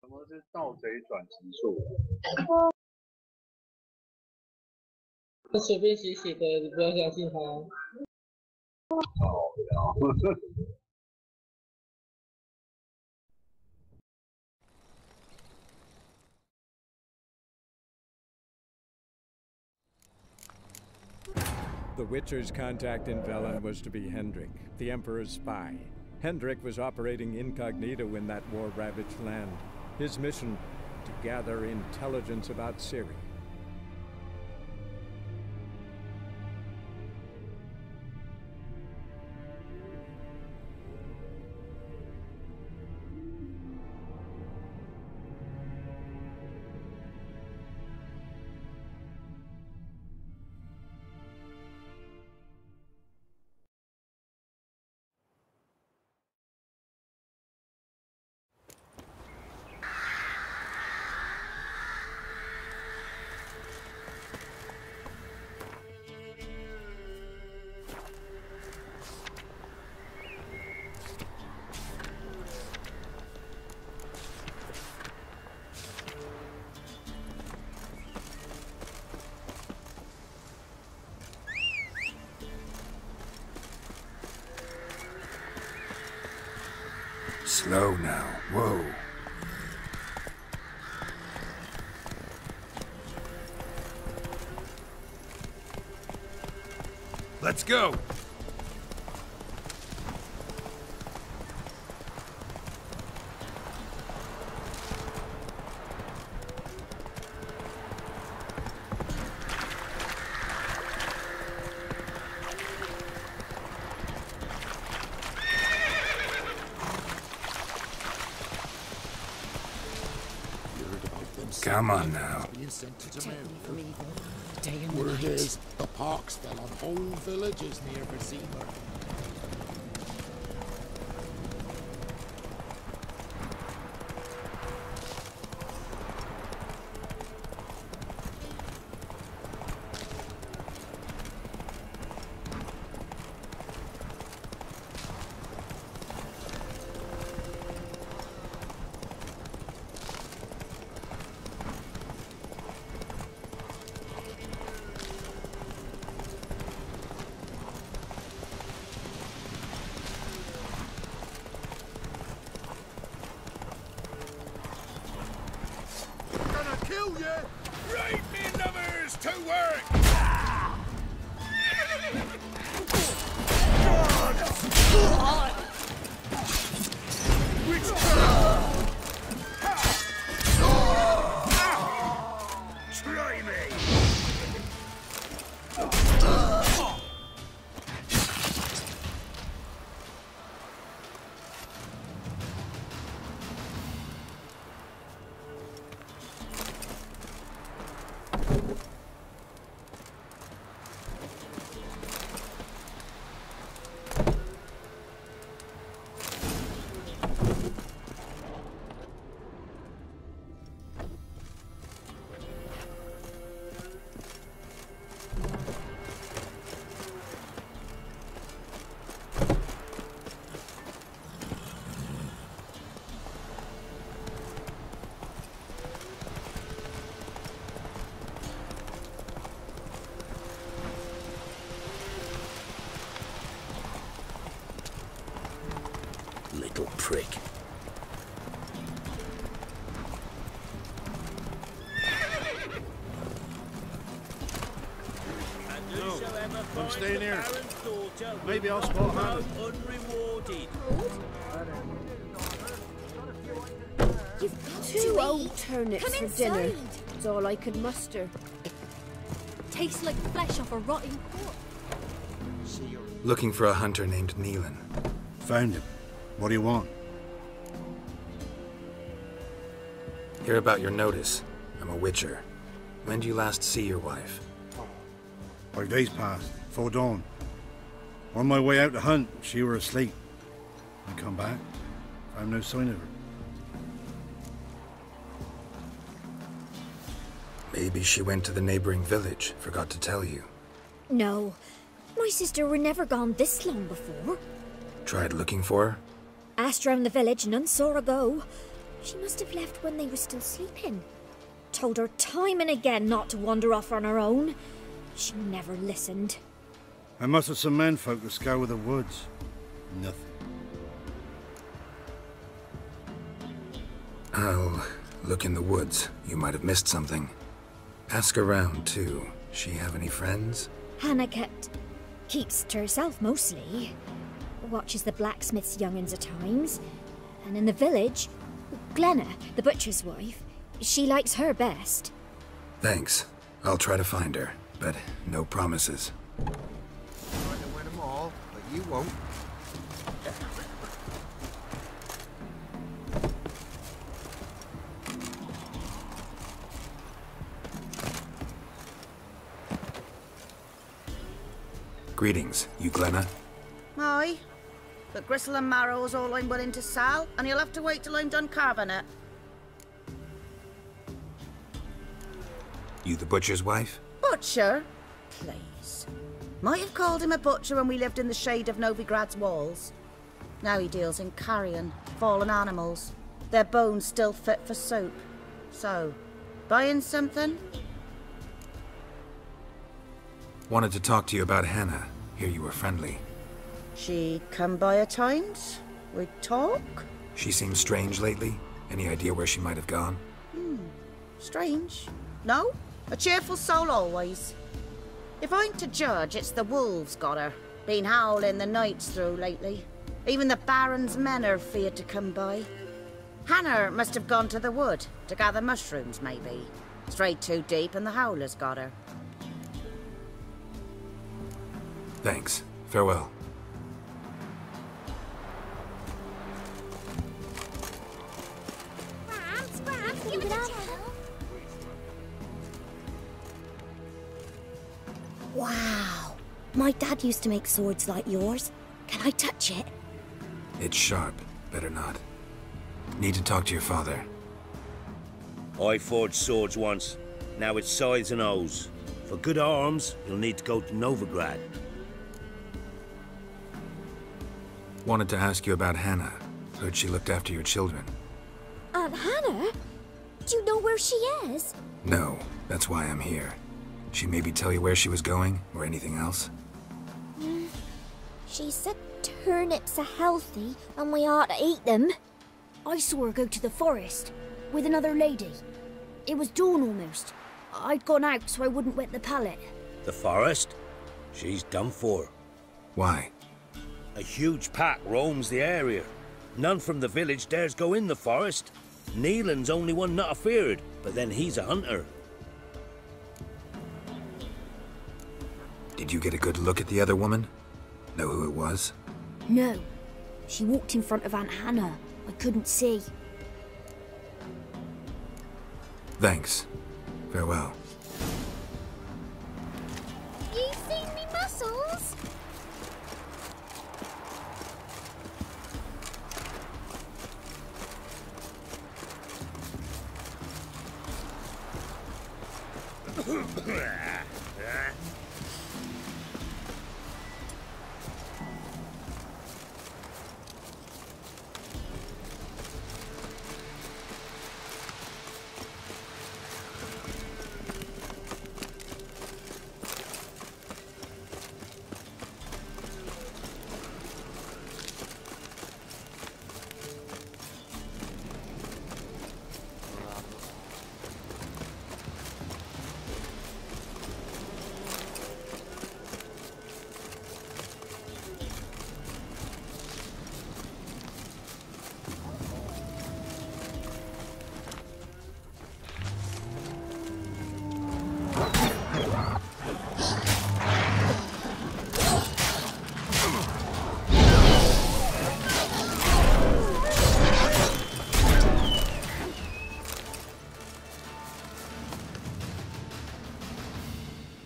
什么是盗贼转职术？他随便写写的，你不要相信他。The Witcher's contact in Velen was to be Hendrik, the Emperor's spy. Hendrik was operating incognito in that war-ravaged land. His mission, to gather intelligence about Ciri. Slow now. Whoa. Let's go. Come on now. Word is, the pox fell on whole villages near Vizima. Right, me lovers, to work! Try me! Little prick. No, I'm staying here. Maybe I'll spot Hannah. You've got two old turnips for dinner. It's all I could muster. Tastes like flesh off a rotting corpse. Looking for a hunter named Neelan. Found him. What do you want? Hear about your notice. I'm a witcher. When do you last see your wife? 5 days passed, before dawn. On my way out to hunt, she were asleep. I come back, found no sign of her. Maybe she went to the neighboring village, forgot to tell you. No, my sister were never gone this long before. Tried looking for her? Asked round the village, none saw her go. She must have left when they were still sleeping. Told her time and again not to wander off on her own. She never listened. I must have some menfolk that scour the woods. Nothing. I'll look in the woods. You might have missed something. Ask around, too. She have any friends? Hannah keeps to herself mostly. Watches the blacksmith's young'uns at times. And in the village, Glenna, the butcher's wife, she likes her best. Thanks. I'll try to find her, but no promises. I can win them all, but you won't. Greetings. You Glenna? Aye. But gristle and marrow's all I'm willing to sell, and you'll have to wait till I'm done carving it. You the butcher's wife? Butcher? Please. Might have called him a butcher when we lived in the shade of Novigrad's walls. Now he deals in carrion, fallen animals. Their bones still fit for soup. So, buying something? Wanted to talk to you about Hannah. Hear you were friendly. She come by at times? We talk? She seems strange lately. Any idea where she might have gone? Strange. No? A cheerful soul always. If I'm to judge, it's the wolves got her. Been howling the nights through lately. Even the Baron's men are feared to come by. Hannah must have gone to the wood to gather mushrooms, maybe. Strayed too deep and the howlers got her. Thanks. Farewell. Give it up. Wow. My dad used to make swords like yours. Can I touch it? It's sharp. Better not. Need to talk to your father. I forged swords once. Now it's scythes and hoes. For good arms, you'll need to go to Novigrad. Wanted to ask you about Hannah. Heard she looked after your children. Aunt Hannah? Do you know where she is? No, that's why I'm here. She maybe tell you where she was going, or anything else? She said turnips are healthy and we ought to eat them. I saw her go to the forest with another lady. It was dawn almost. I'd gone out so I wouldn't wet the pallet. The forest? She's done for. Why? A huge pack roams the area. None from the village dares go in the forest. Neelan's only one not afeared, but then he's a hunter. Did you get a good look at the other woman? Know who it was? No. She walked in front of Aunt Hannah. I couldn't see. Thanks. Farewell. You seen me muscles?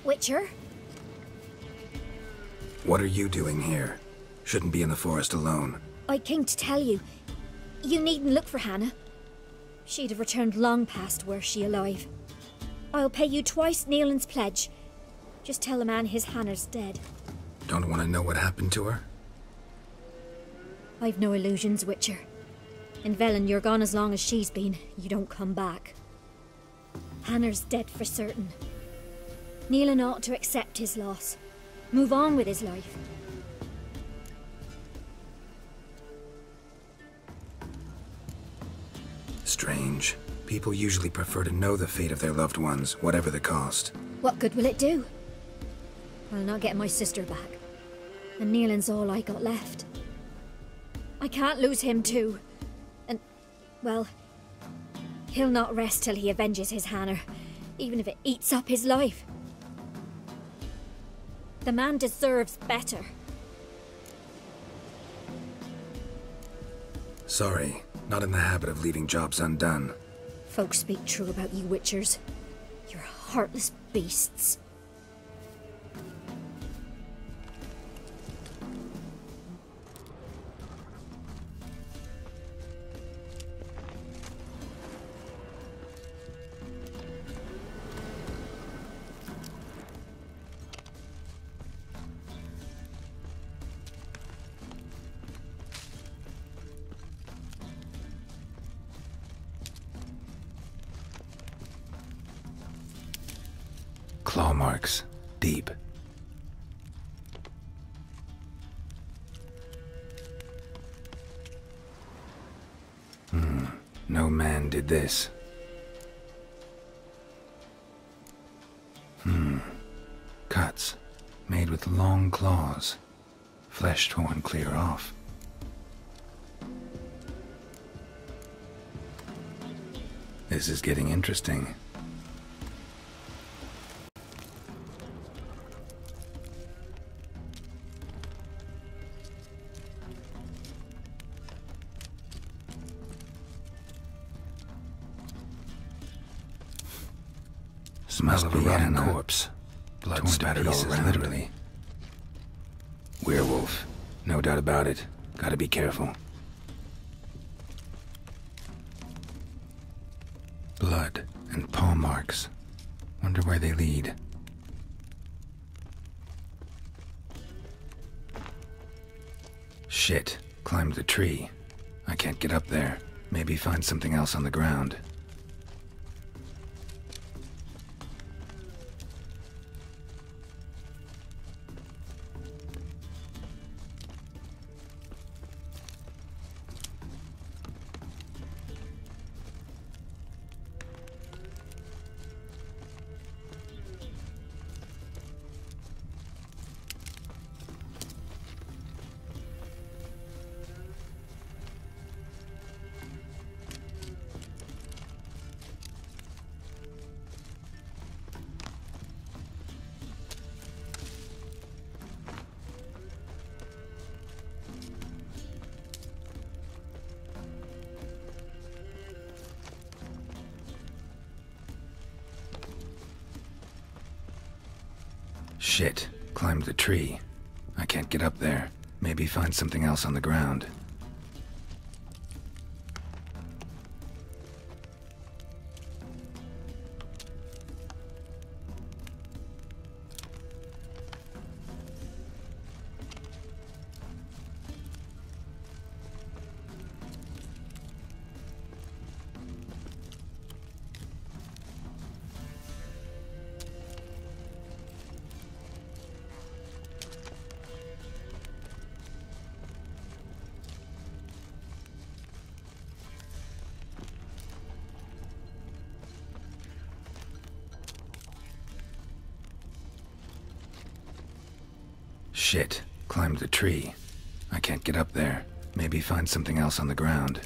Witcher? What are you doing here? Shouldn't be in the forest alone. I came to tell you. You needn't look for Hannah. She'd have returned long past were she alive. I'll pay you twice Neelan's pledge. Just tell the man his Hannah's dead. Don't want to know what happened to her? I've no illusions, Witcher. In Velen, you're gone as long as she's been. You don't come back. Hanner's dead for certain. Neelan ought to accept his loss. Move on with his life. Strange. People usually prefer to know the fate of their loved ones, whatever the cost. What good will it do? I'll not get my sister back. And Neelan's all I got left. I can't lose him too. And, well, he'll not rest till he avenges his Hanner, even if it eats up his life. The man deserves better. Sorry, not in the habit of leaving jobs undone. Folks speak true about you Witchers. You're heartless beasts. Claw marks. Deep. No man did this. Cuts. Made with long claws. Flesh torn clear off. This is getting interesting. Smell of a rotting corpse. Blood spattered all around. Literally. Werewolf. No doubt about it. Gotta be careful. Blood and paw marks. Wonder where they lead. Shit. Climbed the tree. I can't get up there. Maybe find something else on the ground. Shit. Climbed the tree. I can't get up there. Maybe find something else on the ground. Shit. Climbed the tree. I can't get up there. Maybe find something else on the ground.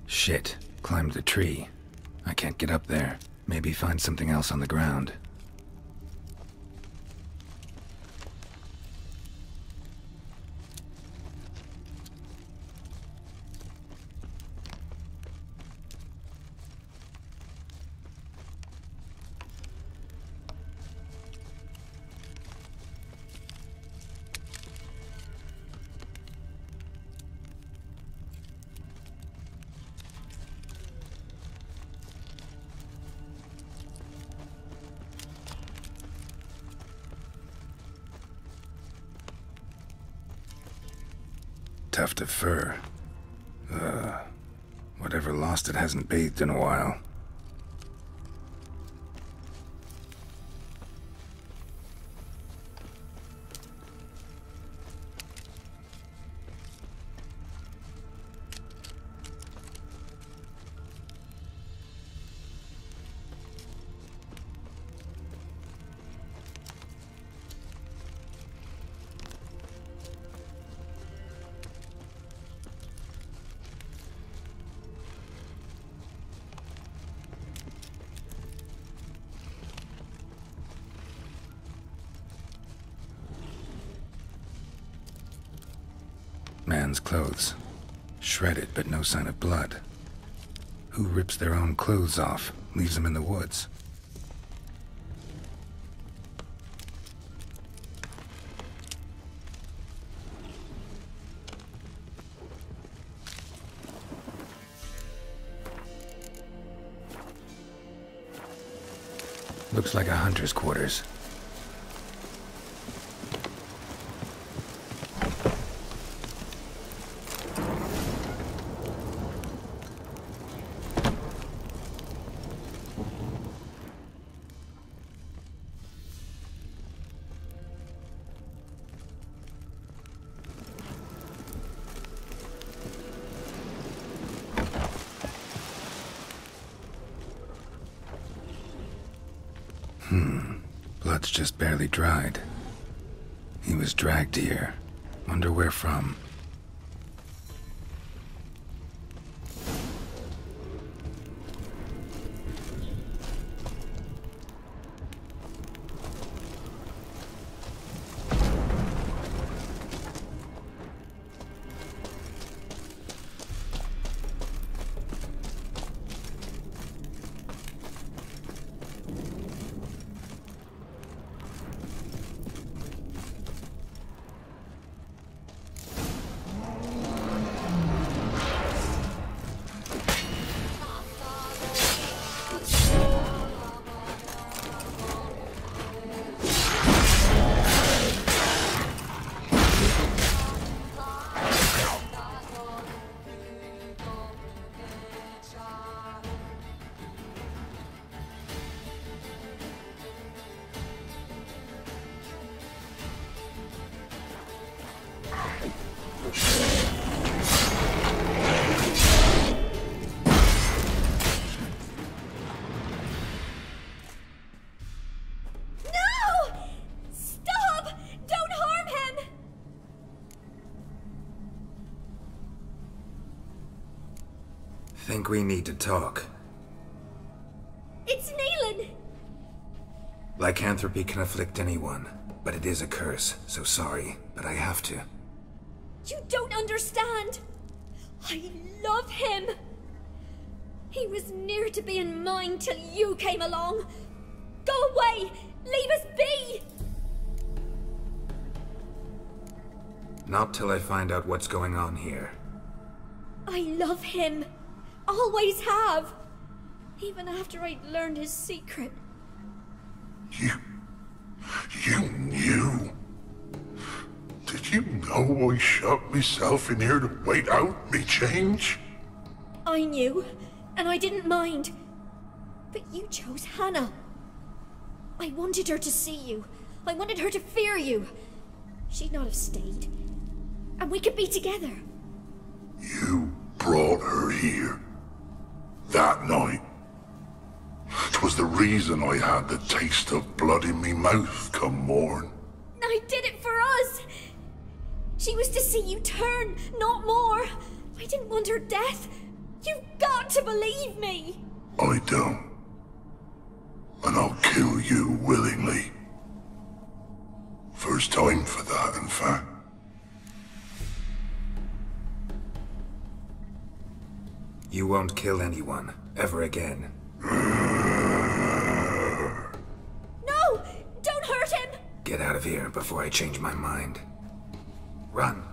Shit. Climbed the tree. I can't get up there. Maybe find something else on the ground. Tuft of fur. Whatever lost it hasn't bathed in a while. Man's clothes. Shredded, but no sign of blood. Who rips their own clothes off, leaves them in the woods? Looks like a hunter's quarters. Blood's just barely dried. He was dragged here. Wonder where from. Think we need to talk. It's Neelan! Lycanthropy can afflict anyone, but it is a curse, so sorry, but I have to. You don't understand! I love him! He was near to being mine till you came along! Go away! Leave us be! Not till I find out what's going on here. I love him! Always have! Even after I'd learned his secret. You knew? Did you know I shut myself in here to wait out me change? I knew, and I didn't mind. But you chose Hannah. I wanted her to see you. I wanted her to fear you. She'd not have stayed. And we could be together. You brought her here. That night. 'Twas the reason I had the taste of blood in me mouth come morn. I did it for us! She was to see you turn, not more. I didn't want her death. You've got to believe me! I don't. and I'll kill you willingly. First time for that, in fact. You won't kill anyone, ever again. No! Don't hurt him! Get out of here before I change my mind. Run.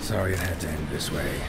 Sorry it had to end this way.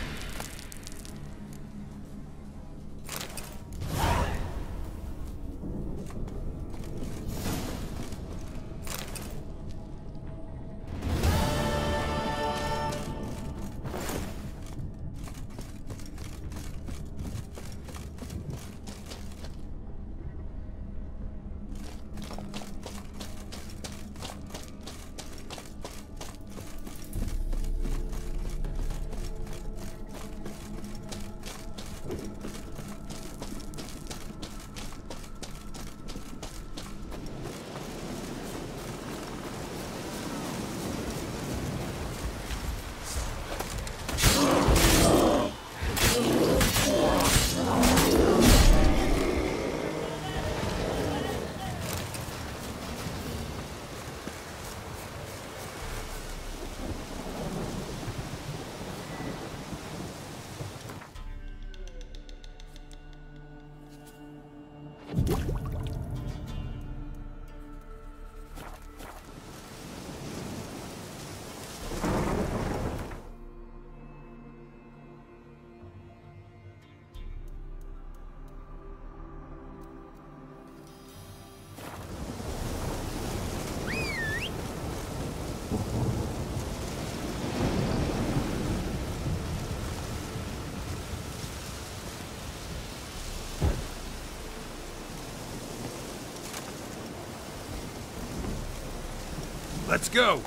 Let's go!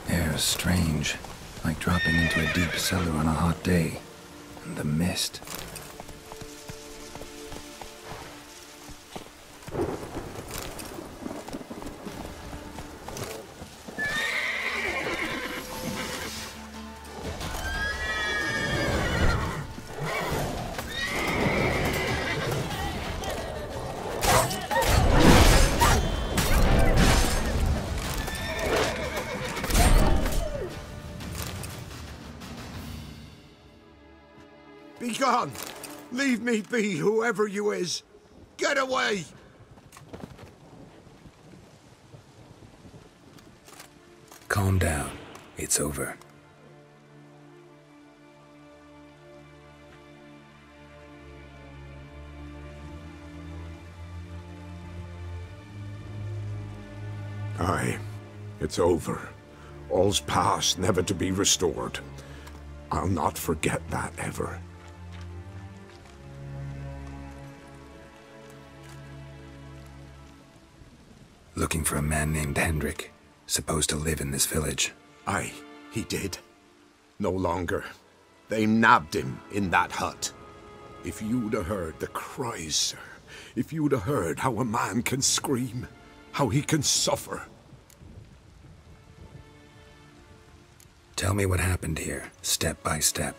Air's strange, like dropping into a deep cellar on a hot day. And the mist. Be gone! Leave me be, whoever you is! Get away! Calm down. It's over. Aye, it's over. All's past, never to be restored. I'll not forget that ever. Looking for a man named Hendrik, supposed to live in this village. Aye, he did. No longer. They nabbed him in that hut. If you'd have heard the cries, sir. If you'd have heard how a man can scream, how he can suffer. Tell me what happened here, step by step.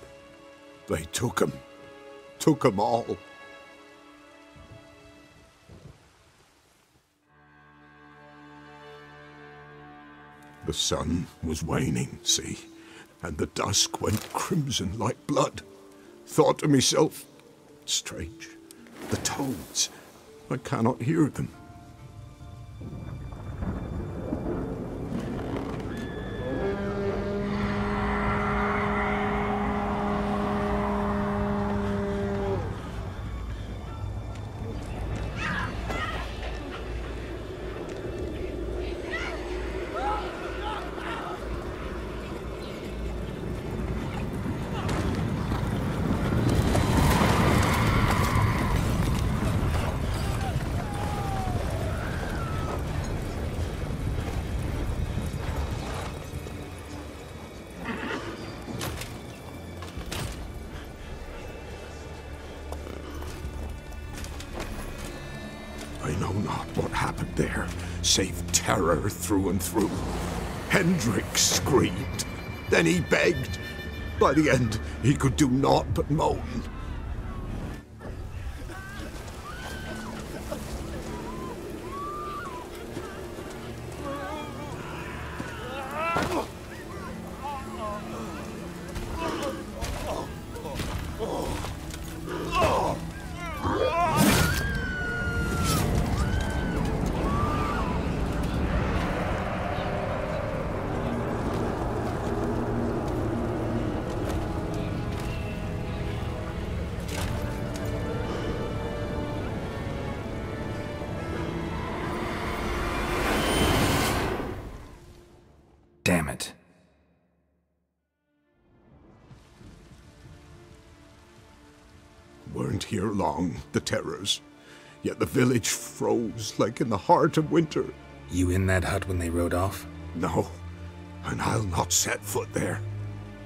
They took him. Took him all. The sun was waning, see, and the dusk went crimson like blood. Thought to myself, strange, the toads, I cannot hear them. know not what happened there, save terror through and through. Hendrik screamed. Then he begged. By the end, he could do naught but moan. Damn it. Weren't here long, the terrors. Yet the village froze like in the heart of winter. You in that hut when they rode off? No, and I'll not set foot there.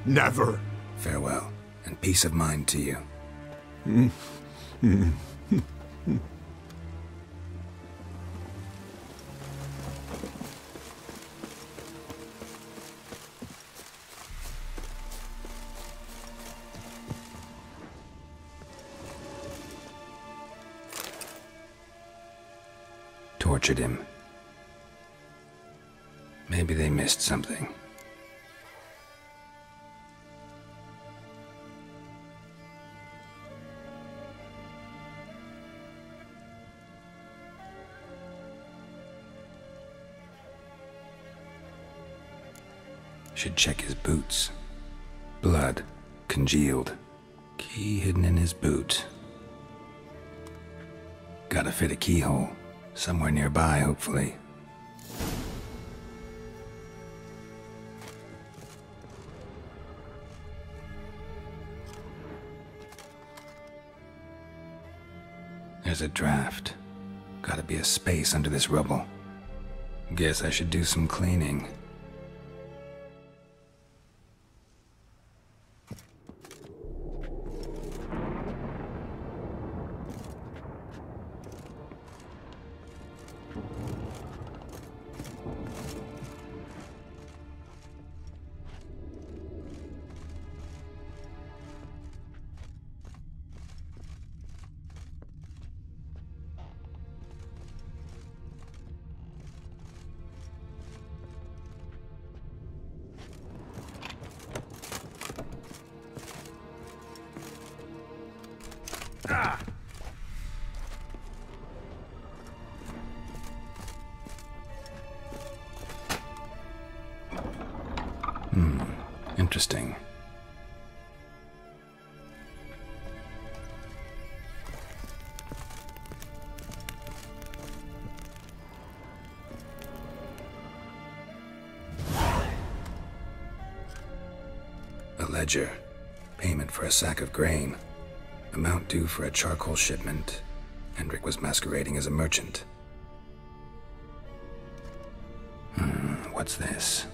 Never. Farewell, and peace of mind to you. Tortured him. Maybe they missed something. Should check his boots. Blood, congealed. Key hidden in his boot. Gotta fit a keyhole. Somewhere nearby, hopefully. There's a draft. Gotta be a space under this rubble. Guess I should do some cleaning. Interesting. A ledger. Payment for a sack of grain. Amount due for a charcoal shipment. Hendrik was masquerading as a merchant. What's this?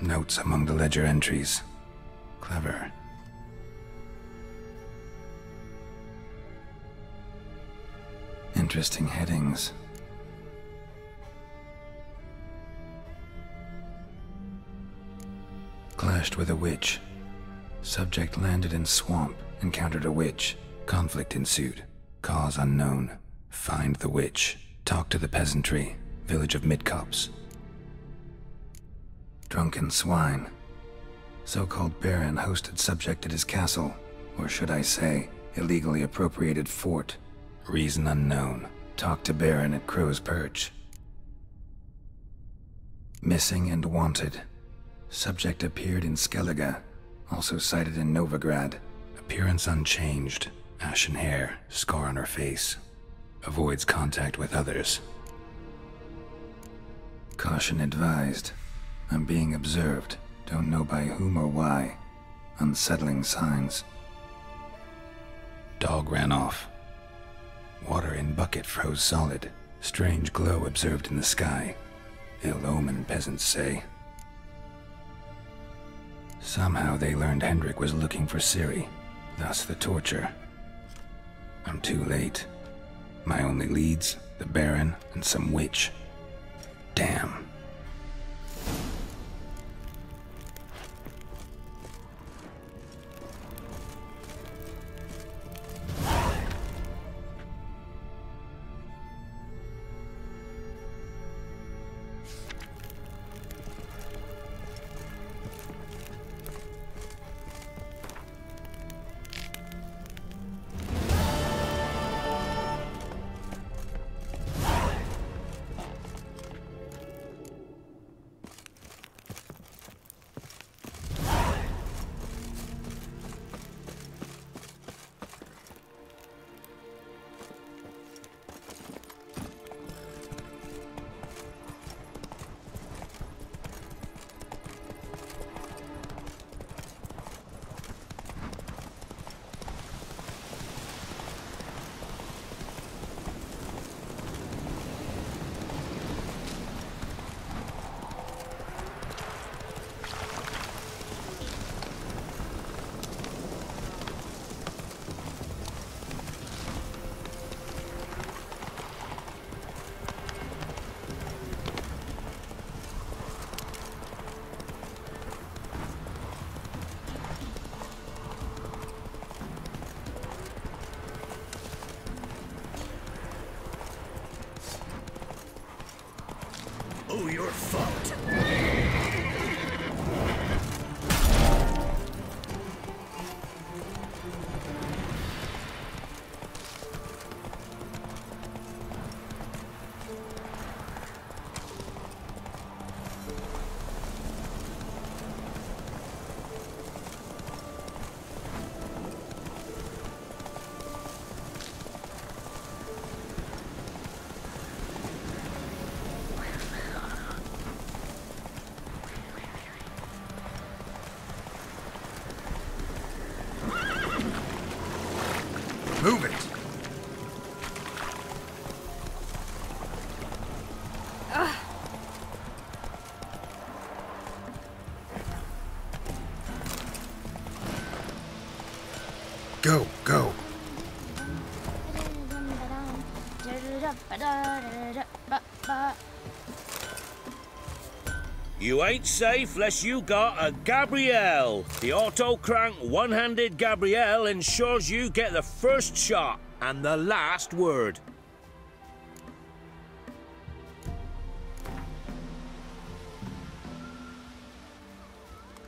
Notes among the ledger entries. Clever. Interesting headings. Clashed with a witch. Subject landed in swamp, encountered a witch. Conflict ensued. Cause unknown. Find the witch. Talk to the peasantry. Village of Midcopse. Drunken swine. So-called baron hosted subject at his castle, or should I say, illegally appropriated fort. Reason unknown. Talk to baron at Crow's Perch. Missing and wanted. Subject appeared in Skellige, also sighted in Novigrad. Appearance unchanged. Ashen hair, scar on her face. Avoids contact with others. Caution advised. I'm being observed. Don't know by whom or why. Unsettling signs. Dog ran off. Water in bucket froze solid. Strange glow observed in the sky. Ill omen, peasants say. Somehow they learned Hendrik was looking for Ciri. Thus the torture. I'm too late. My only leads, the Baron and some witch. Damn. Oh, you're fucked. Move it! Go, go. You ain't safe less you got a Gabrielle. The auto-crank one-handed Gabrielle ensures you get the first shot and the last word.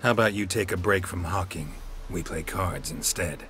How about you take a break from hawking? We play cards instead.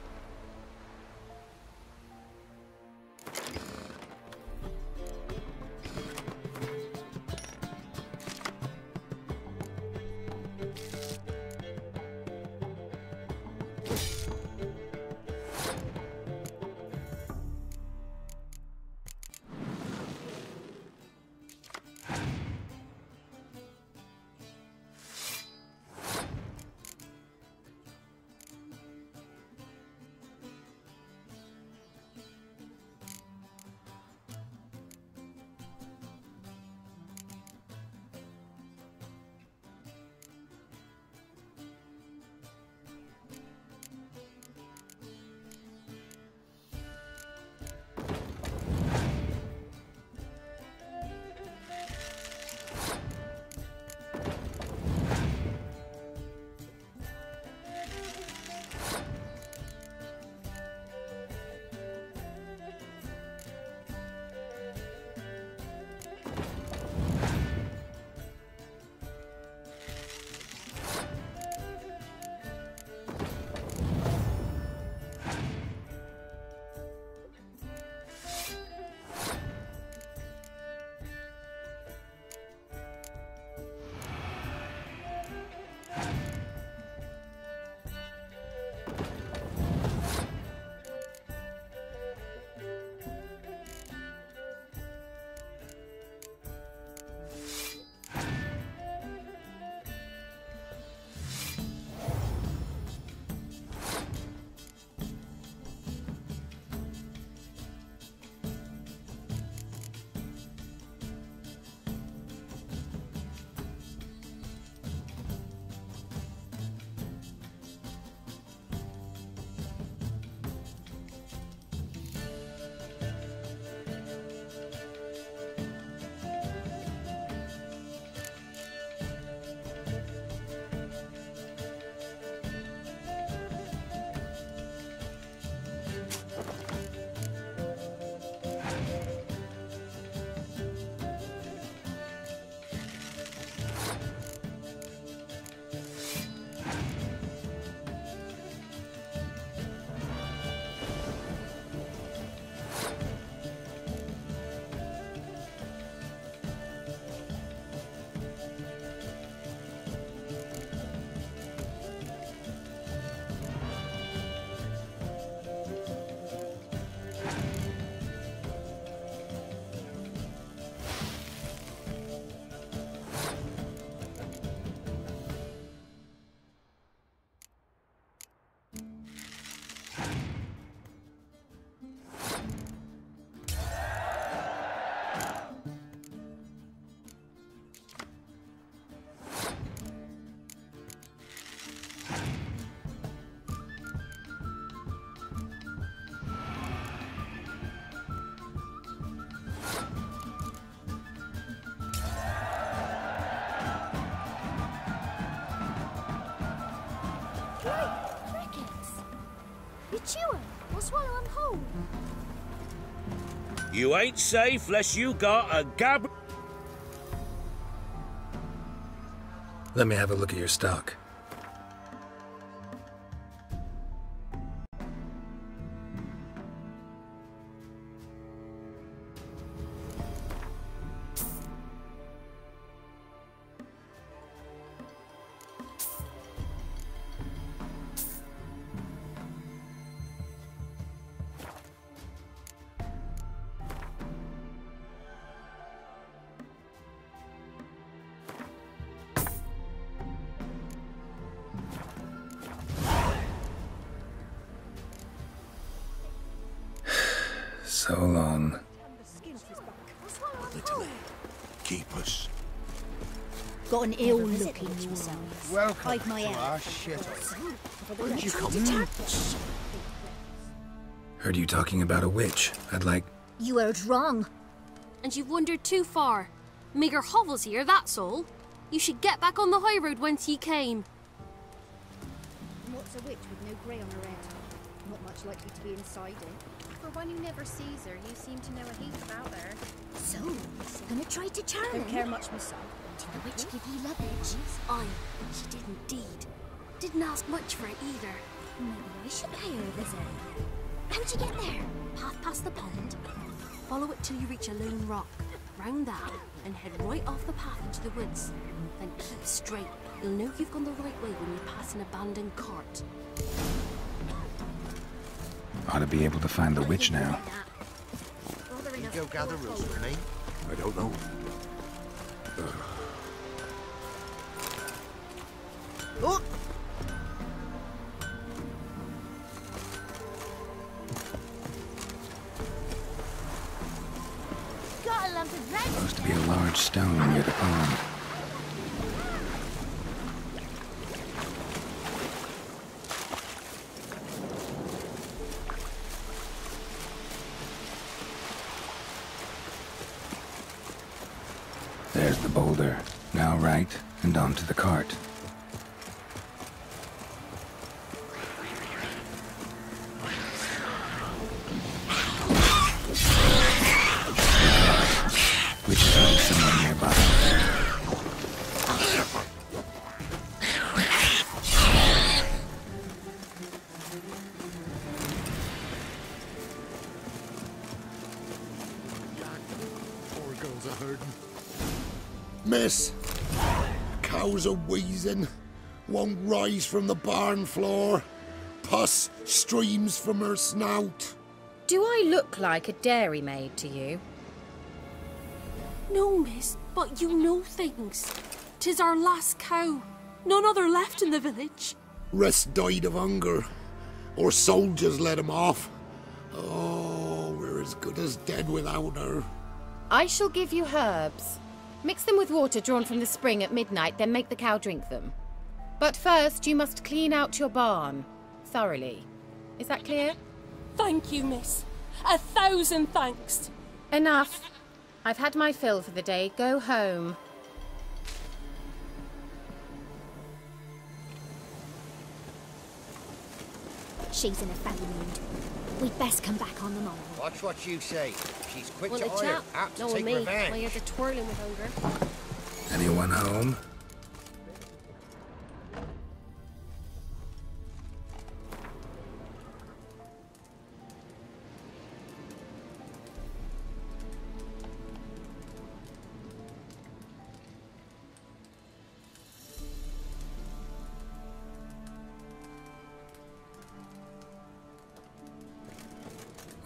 chew 'em or swallow 'em whole. You ain't safe unless you got a Let me have a look at your stock. So long. Little keep us. Got an ill-looking one. Welcome Hide my to hair. our shithole. Where'd you come from? Heard you talking about a witch. I'd like... You heard wrong. And you've wandered too far. Meagre hovels here, that's all. You should get back on the high road whence ye came. What's a witch with no grey on her head? Not much likely to be inside it. For one who never sees her, you seem to know a heap about her. So, gonna try to charm Don't him? care much myself. Did the witch give you luggage? Aye, she did indeed. Didn't ask much for it either. Maybe I should pay her a visit. How'd you get there? Path past the pond. Follow it till you reach a lone rock. Round that, and head right off the path into the woods. Then keep straight. You'll know you've gone the right way when you pass an abandoned cart. Ought to be able to find the witch now. You go gather rules with me? I don't know. Oh! Got a lump of red. Supposed to be a large stone near the pond. There's the boulder. Now right, and onto the cart. Which is really somewhere nearby. Poor girls are hurting. Miss, cows are wheezing, won't rise from the barn floor. Pus streams from her snout. Do I look like a dairymaid to you? No, miss, but you know things. 'Tis our last cow. None other left in the village. Rest died of hunger, or soldiers let him off. Oh, we're as good as dead without her. I shall give you herbs. Mix them with water drawn from the spring at midnight, then make the cow drink them. But first, you must clean out your barn thoroughly. Is that clear? Thank you, miss. 1,000 thanks. Enough. I've had my fill for the day. Go home. She's in a foul mood. We'd best come back on the morrow. Watch what you say. She's quick Want to a hire, chat? apt to No, with take me. revenge. My head's a twirling with hunger. Anyone home?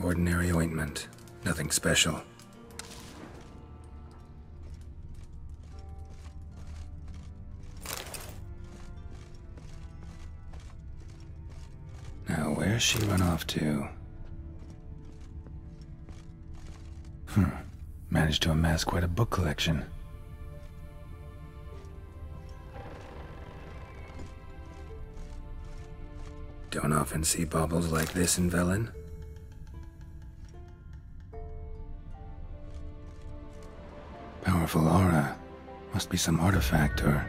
Ordinary ointment. Nothing special. Now, where's she run off to? Managed to amass quite a book collection. Don't often see baubles like this in Velen. Powerful aura. Must be some artifact or...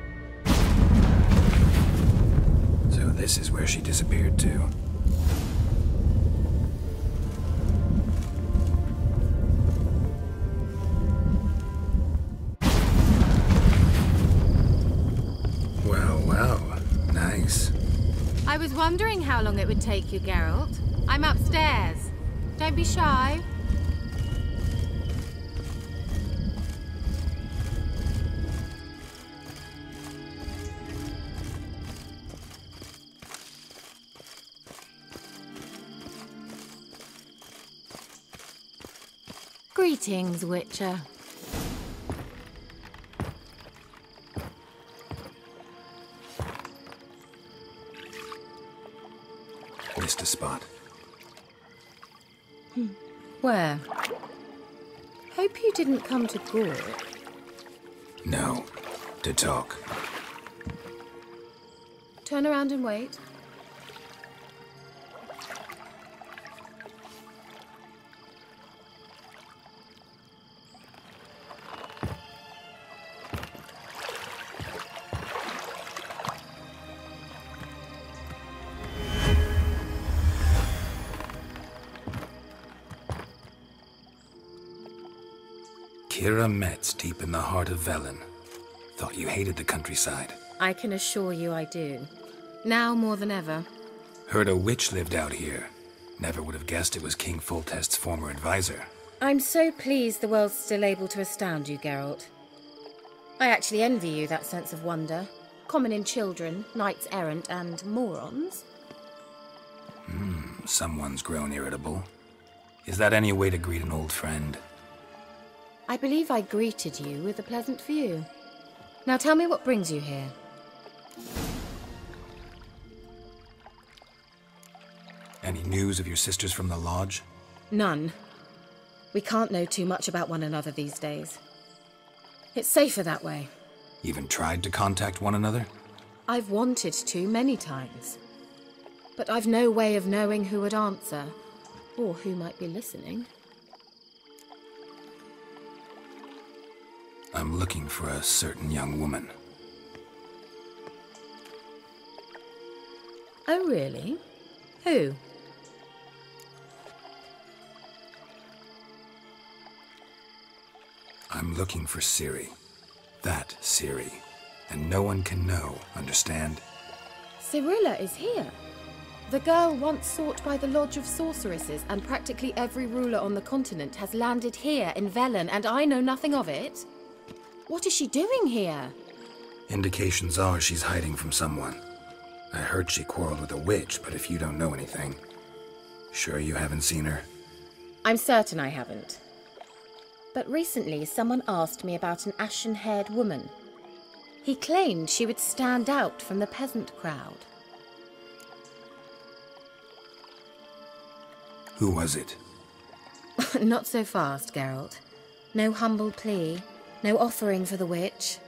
So this is where she disappeared to. I was wondering how long it would take you, Geralt. I'm upstairs. Don't be shy. Greetings, Witcher. Missed a spot. Where? Hope you didn't come to Gore. No. To talk. Turn around and wait. Kira Metz, deep in the heart of Velen. Thought you hated the countryside. I can assure you I do. Now more than ever. Heard a witch lived out here. Never would have guessed it was King Foltest's former advisor. I'm so pleased the world's still able to astound you, Geralt. I actually envy you that sense of wonder. Common in children, knights errant, and morons. Someone's grown irritable. Is that any way to greet an old friend? I believe I greeted you with a pleasant view. Now tell me what brings you here. Any news of your sisters from the lodge? None. We can't know too much about one another these days. It's safer that way. Even tried to contact one another? I've wanted to many times. But I've no way of knowing who would answer, or who might be listening. I'm looking for a certain young woman. Oh, really? Who? I'm looking for Ciri. That Ciri. And no one can know, understand? Cirilla is here. The girl once sought by the Lodge of Sorceresses, and practically every ruler on the continent has landed here in Velen, and I know nothing of it. What is she doing here? Indications are she's hiding from someone. I heard she quarreled with a witch, but if you don't know anything... Sure you haven't seen her? I'm certain I haven't. But recently someone asked me about an ashen-haired woman. He claimed she would stand out from the peasant crowd. Who was it? Not so fast, Geralt. No humble plea. No offering for the witch.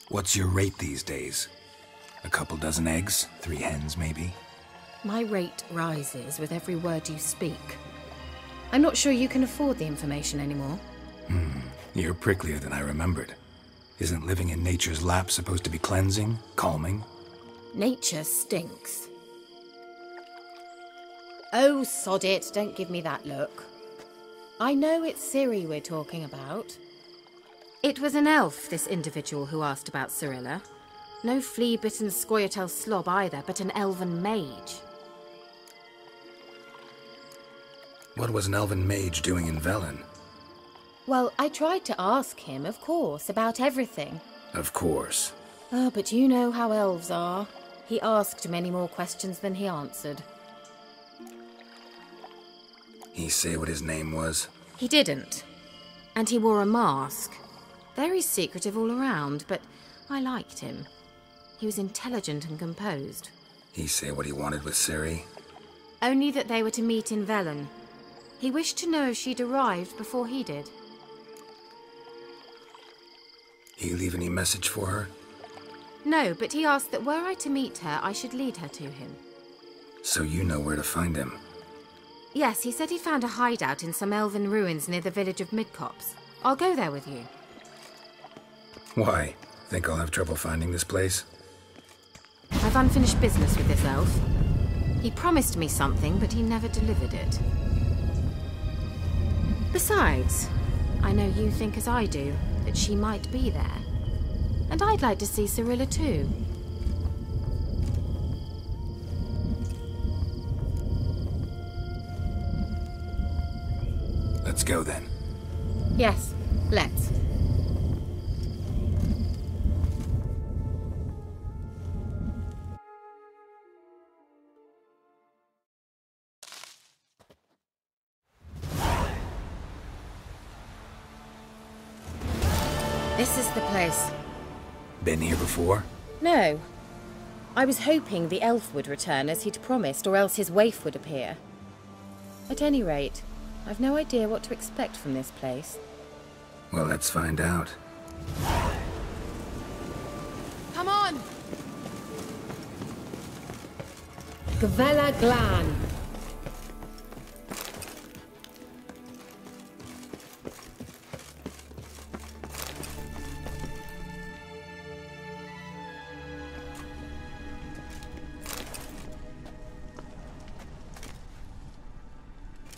What's your rate these days? A couple dozen eggs? 3 hens, maybe? My rate rises with every word you speak. I'm not sure you can afford the information anymore. You're pricklier than I remembered. Isn't living in nature's lap supposed to be cleansing, calming? Nature stinks. Oh, sod it, don't give me that look. I know it's Ciri we're talking about. It was an elf, this individual who asked about Cirilla. No flea-bitten Scoia'tael slob either, but an elven mage. What was an elven mage doing in Velen? Well, I tried to ask him, of course, about everything. Of course. Oh, but you know how elves are. He asked many more questions than he answered. He say what his name was? He didn't. And he wore a mask. Very secretive all around, but I liked him. He was intelligent and composed. He say what he wanted with Ciri? Only that they were to meet in Velen. He wished to know if she'd arrived before he did. He leave any message for her? No, but he asked that were I to meet her, I should lead her to him. So you know where to find him? Yes, he said he found a hideout in some elven ruins near the village of Midcopse. I'll go there with you. Why? Think I'll have trouble finding this place? I've unfinished business with this elf. He promised me something, but he never delivered it. Besides, I know you think as I do, that she might be there. And I'd like to see Cirilla too. Let's go then. Yes, let's. This is the place. Been here before? No. I was hoping the elf would return as he'd promised, or else his waif would appear. At any rate, I've no idea what to expect from this place. Well, let's find out. Come on! Gvella Glan.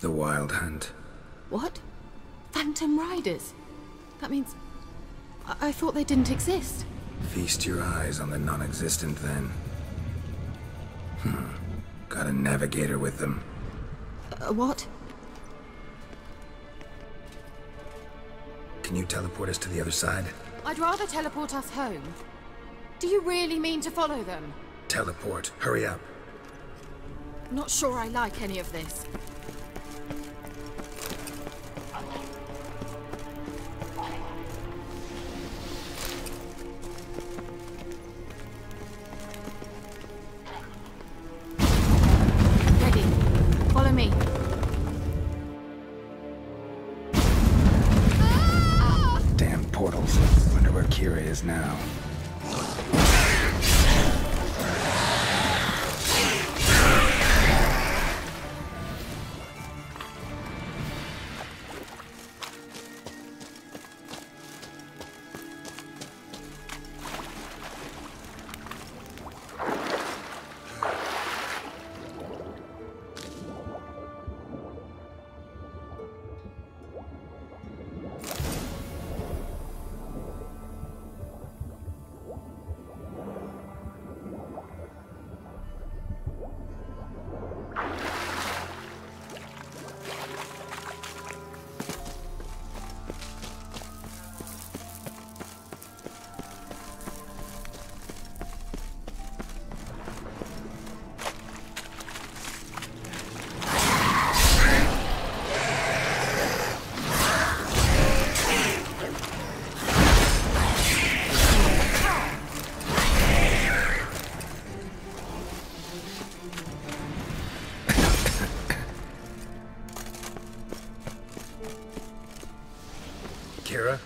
The Wild Hunt. What? Phantom Riders? That means... I thought they didn't exist. Feast your eyes on the non-existent then. Got a navigator with them. What? Can you teleport us to the other side? I'd rather teleport us home. Do you really mean to follow them? Teleport. Hurry up. Not sure I like any of this. Kira is now. Kira?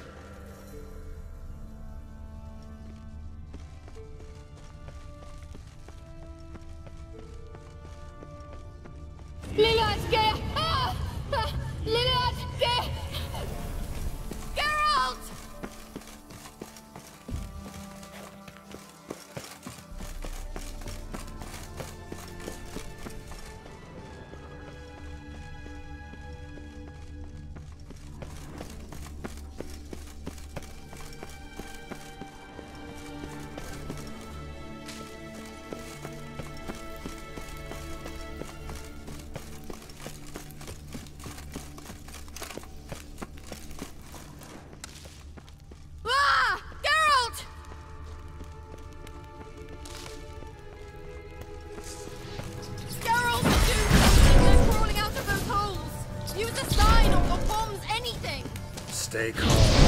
Stay calm.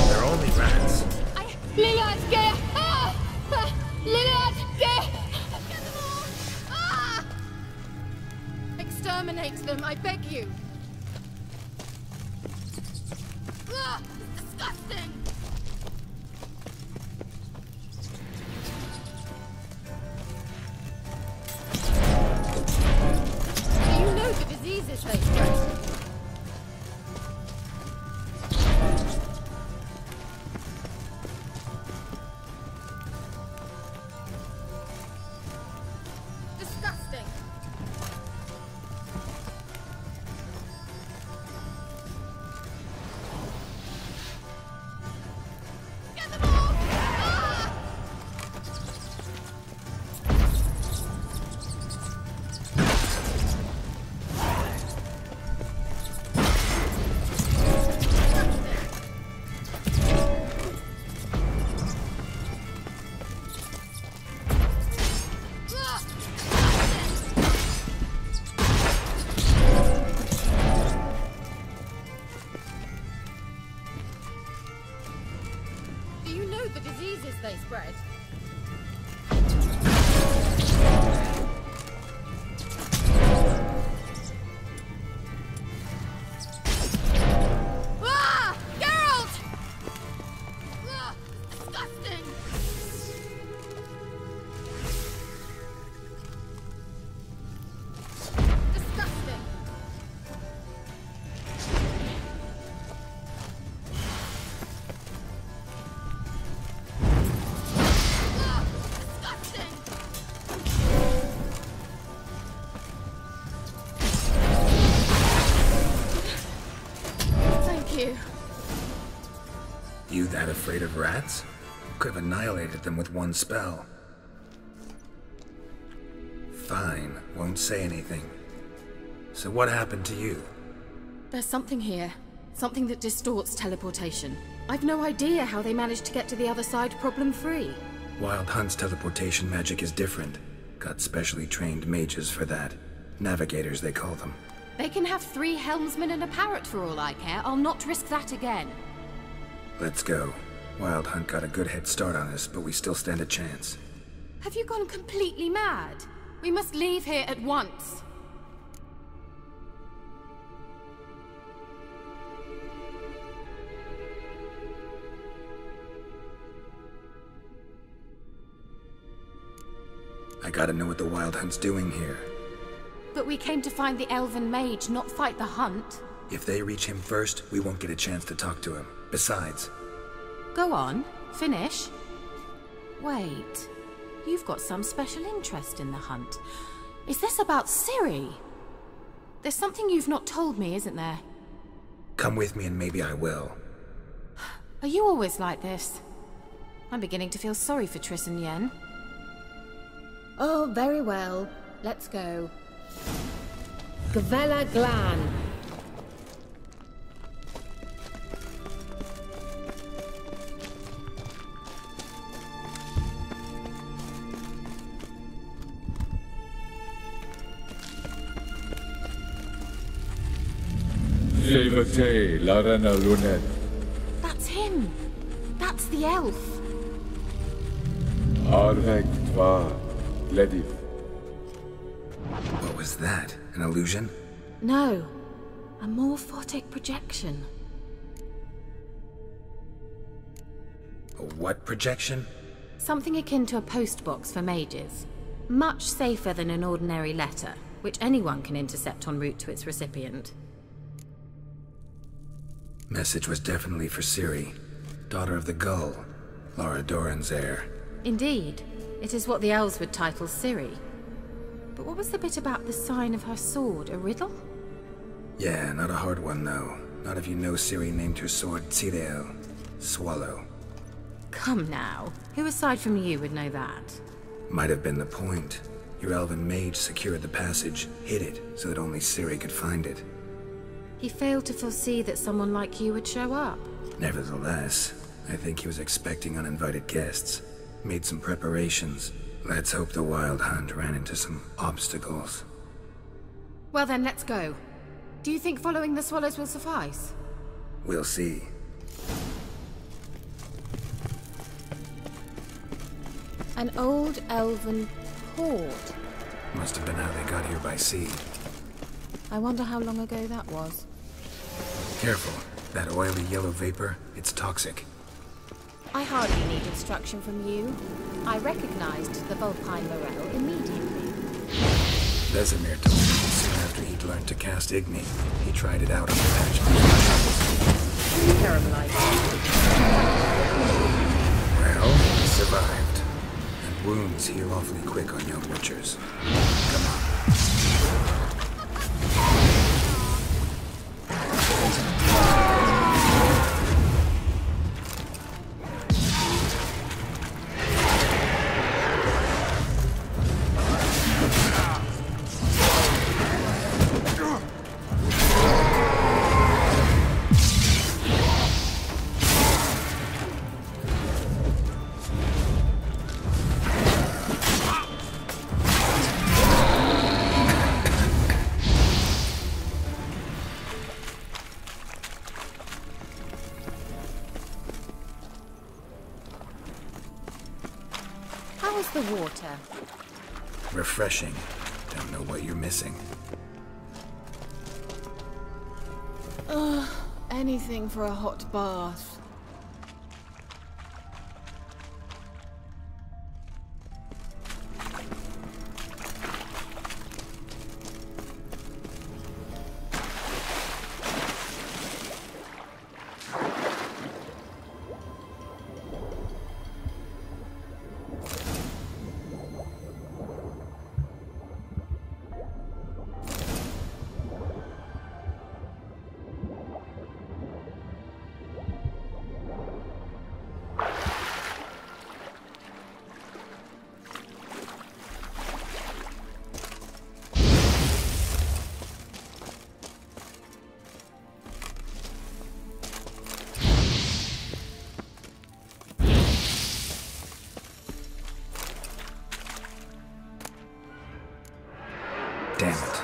They're only rats. Liliad, get! Liliad, get! Exterminate them, I beg you! Ugh, it's disgusting! Do you know the diseases they spread? The diseases they spread. Ah! Geralt! Ah, disgusting! Disgusting! You that afraid of rats? Could have annihilated them with one spell. Fine, won't say anything. So what happened to you? There's something here. Something that distorts teleportation. I've no idea how they managed to get to the other side problem-free. Wild Hunt's teleportation magic is different. Got specially trained mages for that. Navigators, they call them. They can have 3 helmsmen and a parrot for all I care. I'll not risk that again. Let's go. Wild Hunt got a good head start on us, but we still stand a chance. Have you gone completely mad? We must leave here at once. I gotta know what the Wild Hunt's doing here. But we came to find the elven mage, not fight the hunt. If they reach him first, we won't get a chance to talk to him. Besides... Go on. Finish. Wait. You've got some special interest in the hunt. Is this about Ciri? There's something you've not told me, isn't there? Come with me and maybe I will. Are you always like this? I'm beginning to feel sorry for Triss and Yen. Oh, very well. Let's go. Gavella Glan. Silvate, Larana Lunet. That's him! That's the elf! Arvek Tva, Glediv. What was that? An illusion? No. A morphotic projection. A what projection? Something akin to a postbox for mages. Much safer than an ordinary letter, which anyone can intercept en route to its recipient. Message was definitely for Ciri, daughter of the Gull, Lara Doran's heir. Indeed. It is what the elves would title Ciri. But what was the bit about the sign of her sword? A riddle? Yeah, not a hard one though. Not if you know Ciri named her sword Tirel, Swallow. Come now. Who aside from you would know that? Might have been the point. Your elven mage secured the passage, hid it, so that only Ciri could find it. He failed to foresee that someone like you would show up. Nevertheless, I think he was expecting uninvited guests. Made some preparations. Let's hope the Wild Hunt ran into some obstacles. Well then, let's go. Do you think following the swallows will suffice? We'll see. An old elven hoard. Must have been how they got here by sea. I wonder how long ago that was. Careful. That oily yellow vapor, it's toxic. I hardly need instruction from you. I recognized the Vulpine Morel immediately. Vesemir told me soon after he'd learned to cast Igni, he tried it out on the patch on his muscles. Caramelized. Well, he survived. And wounds heal awfully quick on young witchers. Come on. How's the water? Refreshing. Don't know what you're missing. Anything for a hot bath. Damn it.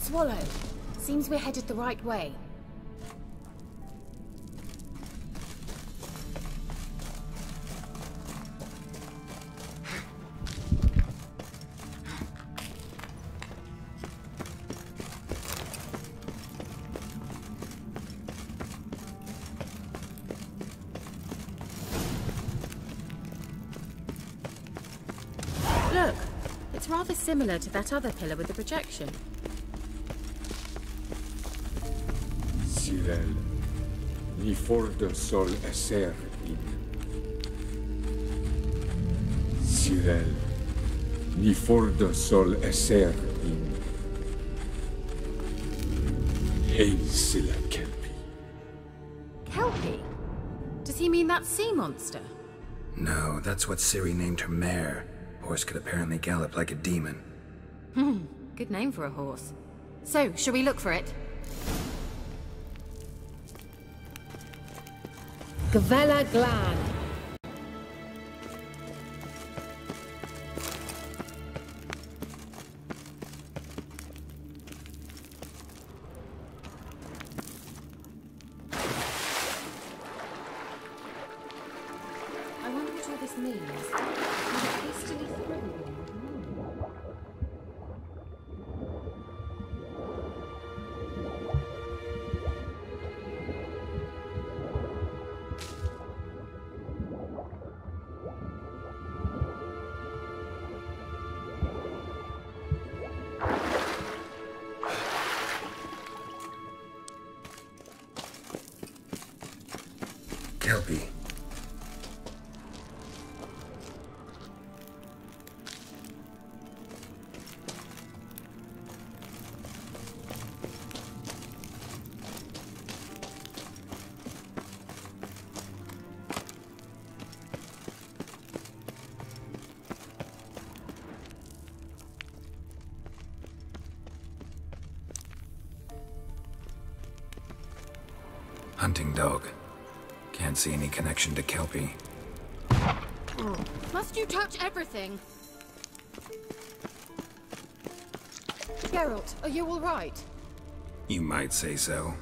Swallow. Seems we're headed the right way. Look, it's rather similar to that other pillar with the projection. Cyril, ni fordo sol esser in. Cyril, ni fordo sol esser in. Hail Silla Kelpie. Kelpie? Does he mean that sea monster? No, that's what Ciri named her mare. Horse could apparently gallop like a demon. Good name for a horse. So, shall we look for it? Gvela Glan. I wonder what all this means. I'm hastily threatening. Kelpie. Hunting dog. Can't see any connection to Kelpie. Must you touch everything? Geralt, are you all right? You might say so.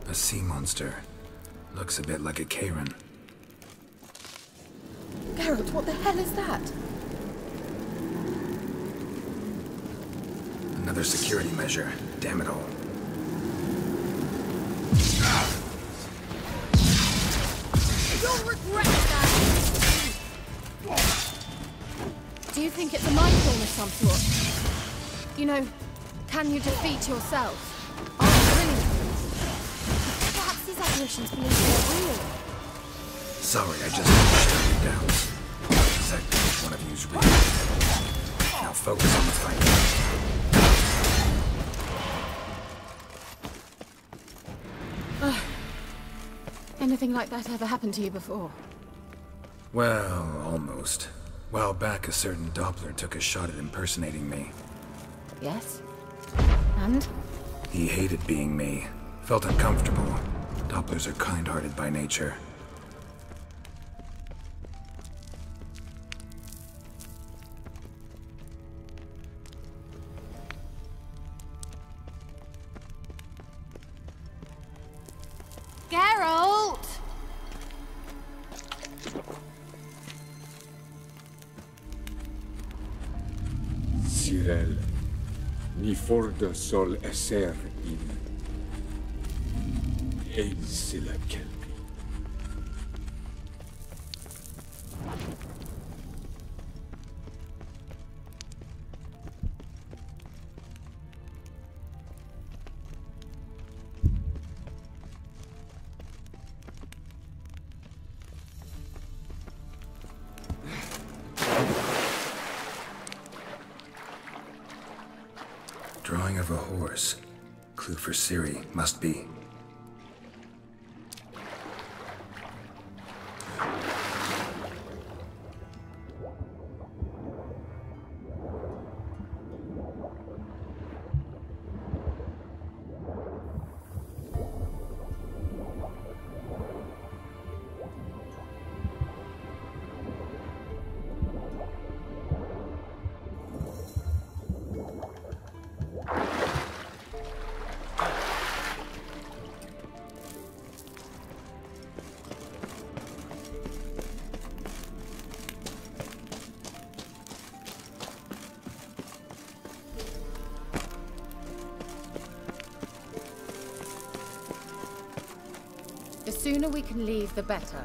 A sea monster. Looks a bit like a Karen. Geralt, what the hell is that? Another security measure. Damn it all. You'll regret that! Do you think it's a mind form of some sort? You know, can you defeat yourself? Are you brilliant? Perhaps these apparitions believe they're real. Sorry, I just shut you down. Exactly which one of you's real. Now focus on the fight. Anything like that ever happened to you before? Well, almost. While back, a certain Doppler took a shot at impersonating me. Yes? And? He hated being me. Felt uncomfortable. Dopplers are kind-hearted by nature. Geralt! Cyril, ni forda sol esser in Eisila Kelpie. Drawing of a horse. Clue for Ciri, must be. The sooner we can leave, the better.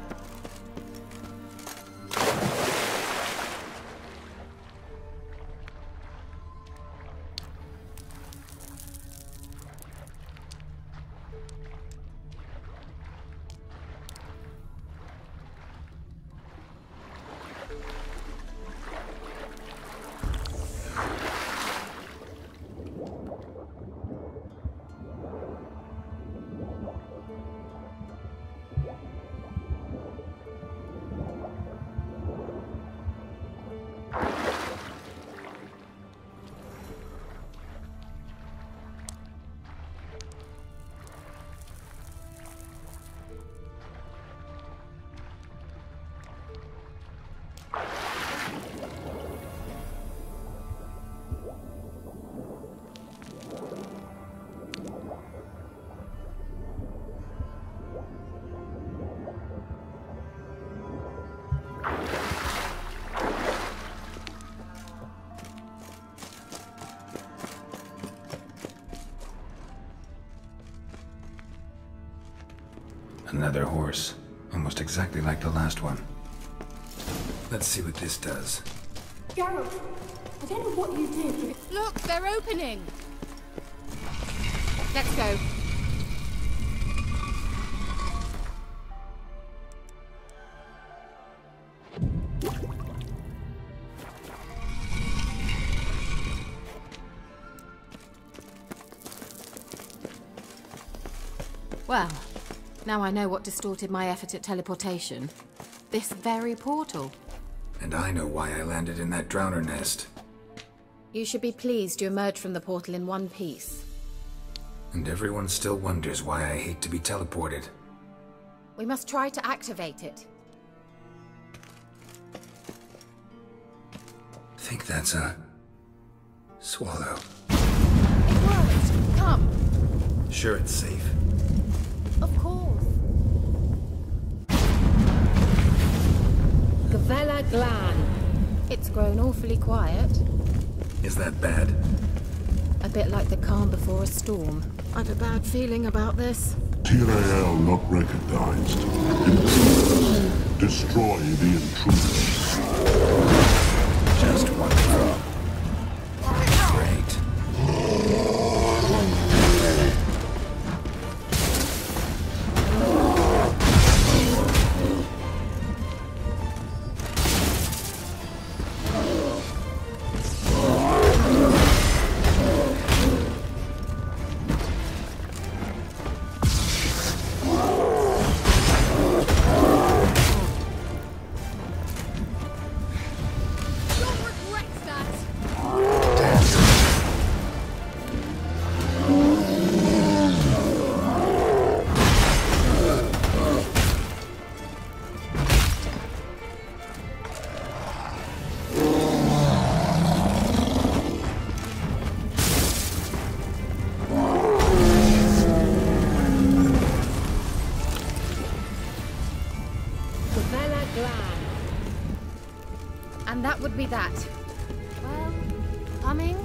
Another horse. Almost exactly like the last one. Let's see what this does. Gareth, I don't know what you did. Look, they're opening. Let's go. Well, now I know what distorted my effort at teleportation. This very portal. And I know why I landed in that drowner nest. You should be pleased you emerged from the portal in one piece. And everyone still wonders why I hate to be teleported. We must try to activate it. Think that's a... swallow. It worked! Come! Sure it's safe. Of course. Gavella Glan. It's grown awfully quiet. Is that bad? A bit like the calm before a storm. I've a bad feeling about this. Tyrael not recognized. Intruders. Destroy the intruders. Just one drop. Great. And that would be that. Well, coming.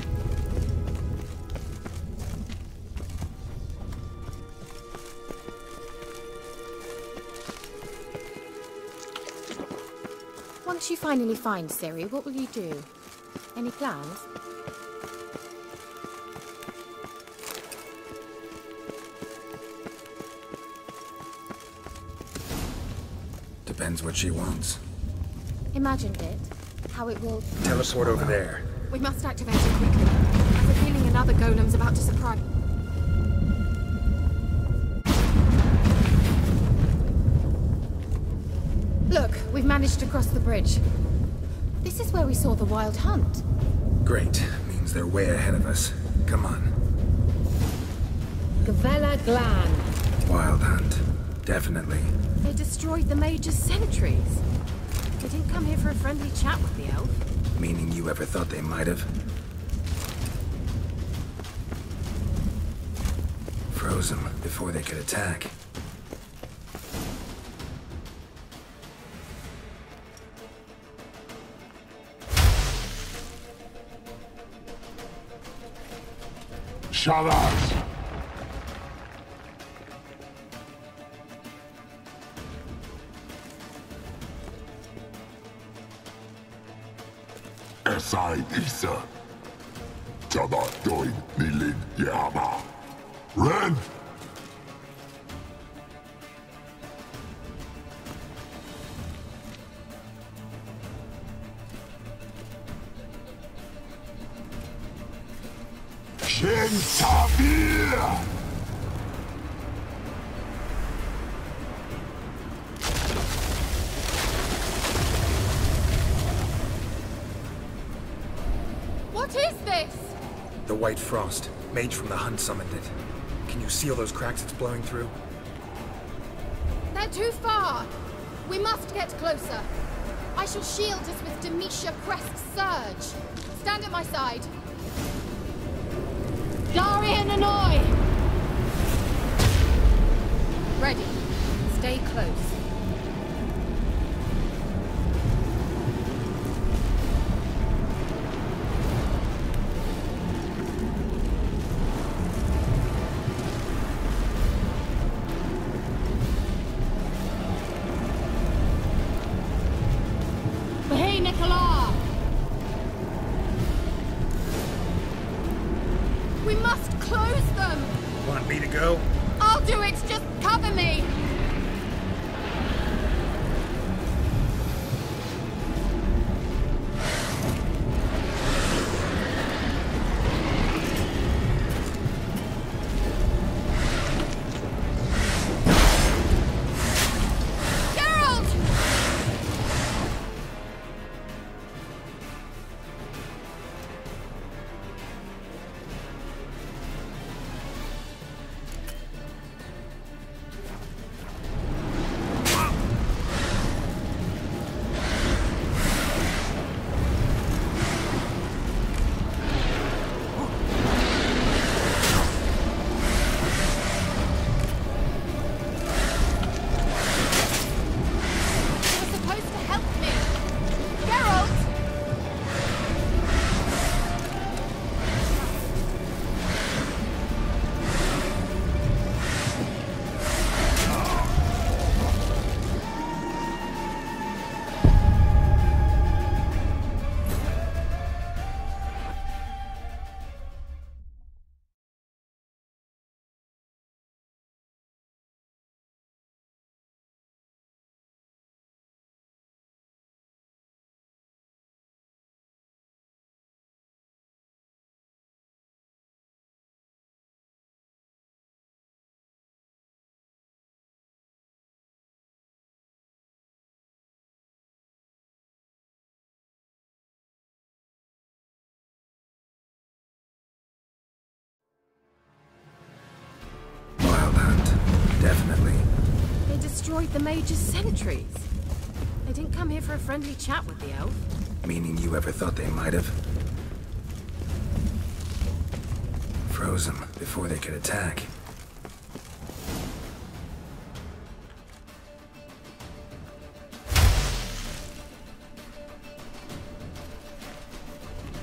Once you finally find Ciri, what will you do? Any plans? Depends what she wants. Imagined it. How it will... Teleport over there. We must activate it quickly. I have a feeling another golem's about to surprise... Look, we've managed to cross the bridge. This is where we saw the wild hunt. Great. Means they're way ahead of us. Come on. Gavella Glan. Wild hunt. Definitely. They destroyed the Major's sentries. They didn't come here for a friendly chat with the elf. Meaning you ever thought they might have? Froze them before they could attack. Shut up! Esai Isa. Jada doin nilin yama. Ren! Shin Tabir! What is this? The white frost. Mage from the hunt summoned it. Can you see all those cracks it's blowing through? They're too far. We must get closer. I shall shield us with Demetia Crest's surge. Stand at my side. Darian Annoy! Ready. Stay close. I'll do it! Just cover me! Definitely. They destroyed the Major's sentries. They didn't come here for a friendly chat with the elf. Meaning you ever thought they might have? Froze them before they could attack.